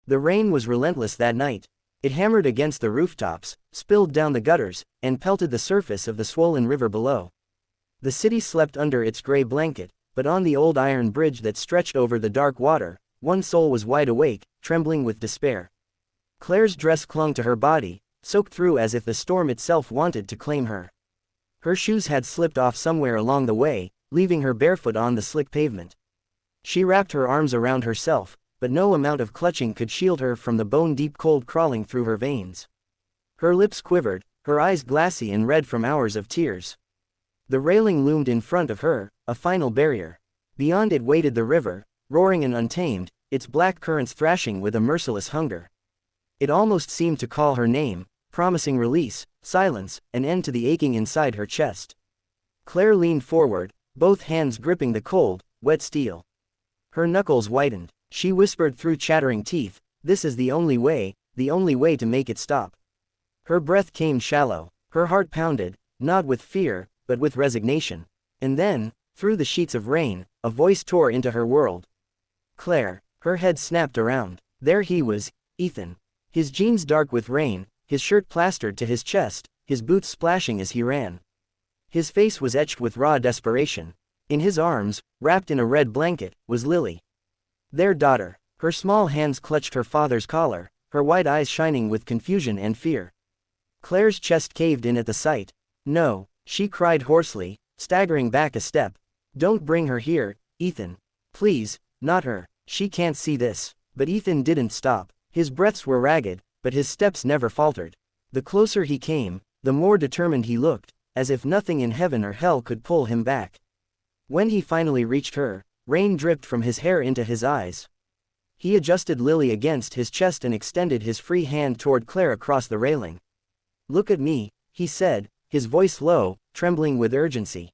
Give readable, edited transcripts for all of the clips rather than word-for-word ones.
The rain was relentless that night. It hammered against the rooftops, spilled down the gutters, and pelted the surface of the swollen river below. The city slept under its gray blanket, but on the old iron bridge that stretched over the dark water, one soul was wide awake, trembling with despair. Claire's dress clung to her body, soaked through as if the storm itself wanted to claim her. Her shoes had slipped off somewhere along the way, leaving her barefoot on the slick pavement. She wrapped her arms around herself, but no amount of clutching could shield her from the bone-deep cold crawling through her veins. Her lips quivered, her eyes glassy and red from hours of tears. The railing loomed in front of her, a final barrier. Beyond it waited the river, roaring and untamed, its black currents thrashing with a merciless hunger. It almost seemed to call her name, promising release, silence, an end to the aching inside her chest. Claire leaned forward, both hands gripping the cold, wet steel. Her knuckles whitened. She whispered through chattering teeth, "This is the only way to make it stop." Her breath came shallow, her heart pounded, not with fear, but with resignation. And then, through the sheets of rain, a voice tore into her world. "Claire." Her head snapped around. There he was, Ethan. His jeans dark with rain, his shirt plastered to his chest, his boots splashing as he ran. His face was etched with raw desperation. In his arms, wrapped in a red blanket, was Lily. Their daughter. Her small hands clutched her father's collar, her wide eyes shining with confusion and fear. Claire's chest caved in at the sight. "No," she cried hoarsely, staggering back a step. "Don't bring her here, Ethan. Please, not her. She can't see this." But Ethan didn't stop. His breaths were ragged, but his steps never faltered. The closer he came, the more determined he looked, as if nothing in heaven or hell could pull him back. When he finally reached her, rain dripped from his hair into his eyes. He adjusted Lily against his chest and extended his free hand toward Claire across the railing. "Look at me," he said, his voice low, trembling with urgency.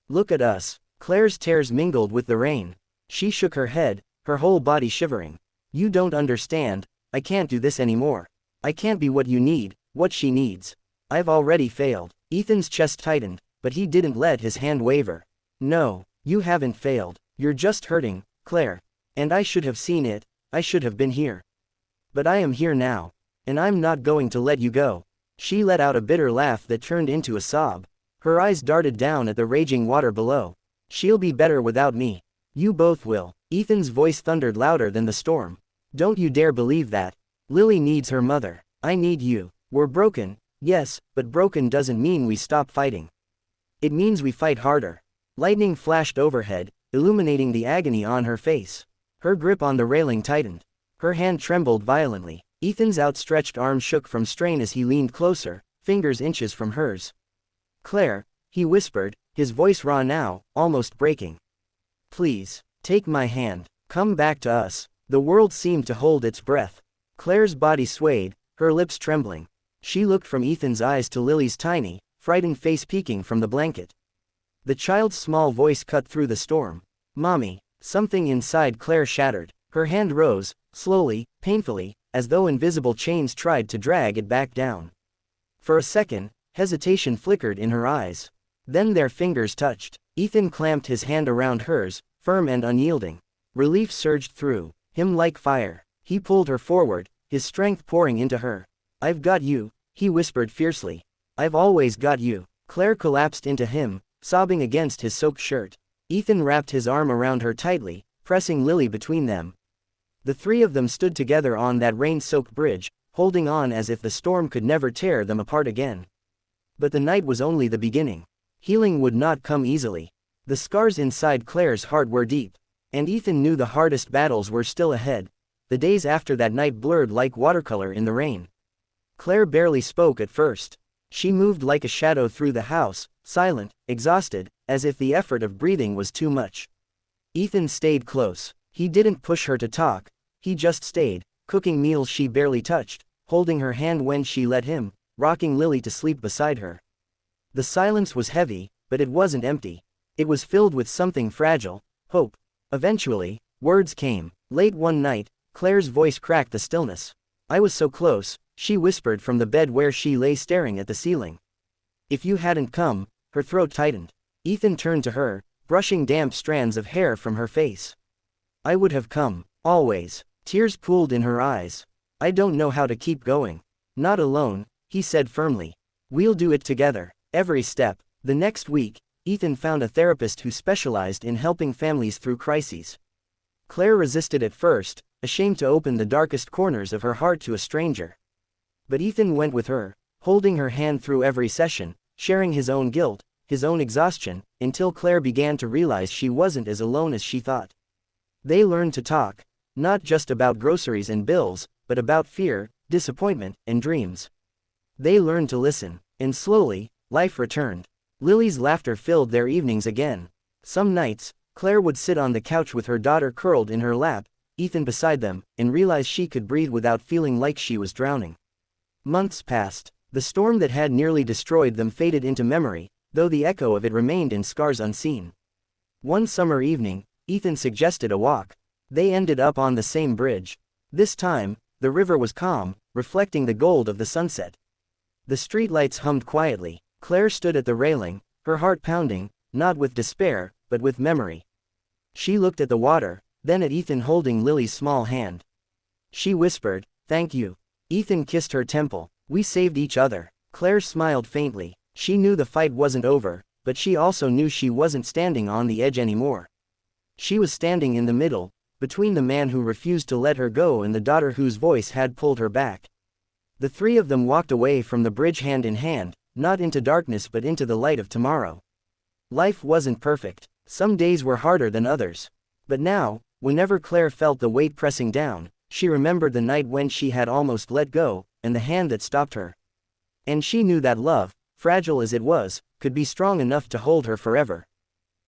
"Look at us." Claire's tears mingled with the rain. She shook her head, her whole body shivering. "You don't understand. I can't do this anymore. I can't be what you need, what she needs. I've already failed." Ethan's chest tightened, but he didn't let his hand waver. "No, you haven't failed. You're just hurting, Claire. And I should have seen it, I should have been here. But I am here now. And I'm not going to let you go." She let out a bitter laugh that turned into a sob. Her eyes darted down at the raging water below. "She'll be better without me. You both will." Ethan's voice thundered louder than the storm. "Don't you dare believe that. Lily needs her mother. I need you. We're broken, yes, but broken doesn't mean we stop fighting. It means we fight harder." Lightning flashed overhead, illuminating the agony on her face. Her grip on the railing tightened. Her hand trembled violently. Ethan's outstretched arm shook from strain as he leaned closer, fingers inches from hers. "Claire," he whispered, his voice raw now, almost breaking. "Please, take my hand. Come back to us." The world seemed to hold its breath. Claire's body swayed, her lips trembling. She looked from Ethan's eyes to Lily's tiny, frightened face peeking from the blanket. The child's small voice cut through the storm. "Mommy." Something inside Claire shattered. Her hand rose, slowly, painfully, as though invisible chains tried to drag it back down. For a second, hesitation flickered in her eyes. Then their fingers touched. Ethan clamped his hand around hers, firm and unyielding. Relief surged through him like fire. He pulled her forward, his strength pouring into her. "I've got you," he whispered fiercely. "I've always got you." Claire collapsed into him, sobbing against his soaked shirt. Ethan wrapped his arm around her tightly, pressing Lily between them. The three of them stood together on that rain-soaked bridge, holding on as if the storm could never tear them apart again. But the night was only the beginning. Healing would not come easily. The scars inside Claire's heart were deep. And Ethan knew the hardest battles were still ahead. The days after that night blurred like watercolor in the rain. Claire barely spoke at first. She moved like a shadow through the house, silent, exhausted, as if the effort of breathing was too much. Ethan stayed close. He didn't push her to talk, he just stayed, cooking meals she barely touched, holding her hand when she let him, rocking Lily to sleep beside her. The silence was heavy, but it wasn't empty. It was filled with something fragile, hope. Eventually, words came. Late one night, Claire's voice cracked the stillness. "I was so close," she whispered from the bed where she lay staring at the ceiling. "If you hadn't come," her throat tightened. Ethan turned to her, brushing damp strands of hair from her face. "I would have come, always." Tears pooled in her eyes. I don't know how to keep going. Not alone, he said firmly. We'll do it together. Every step. The next week, Ethan found a therapist who specialized in helping families through crises. Claire resisted at first, ashamed to open the darkest corners of her heart to a stranger. But Ethan went with her, holding her hand through every session, sharing his own guilt, his own exhaustion, until Claire began to realize she wasn't as alone as she thought. They learned to talk, not just about groceries and bills, but about fear, disappointment, and dreams. They learned to listen, and slowly, life returned. Lily's laughter filled their evenings again. Some nights, Claire would sit on the couch with her daughter curled in her lap, Ethan beside them, and realize she could breathe without feeling like she was drowning. Months passed. The storm that had nearly destroyed them faded into memory, though the echo of it remained in scars unseen. One summer evening, Ethan suggested a walk. They ended up on the same bridge. This time, the river was calm, reflecting the gold of the sunset. The streetlights hummed quietly. Claire stood at the railing, her heart pounding, not with despair, but with memory. She looked at the water, then at Ethan holding Lily's small hand. She whispered, "Thank you." Ethan kissed her temple. "We saved each other." Claire smiled faintly. She knew the fight wasn't over, but she also knew she wasn't standing on the edge anymore. She was standing in the middle, between the man who refused to let her go and the daughter whose voice had pulled her back. The three of them walked away from the bridge hand in hand, not into darkness but into the light of tomorrow. Life wasn't perfect. Some days were harder than others. But now, whenever Claire felt the weight pressing down, she remembered the night when she had almost let go, and the hand that stopped her. And she knew that love, fragile as it was, could be strong enough to hold her forever.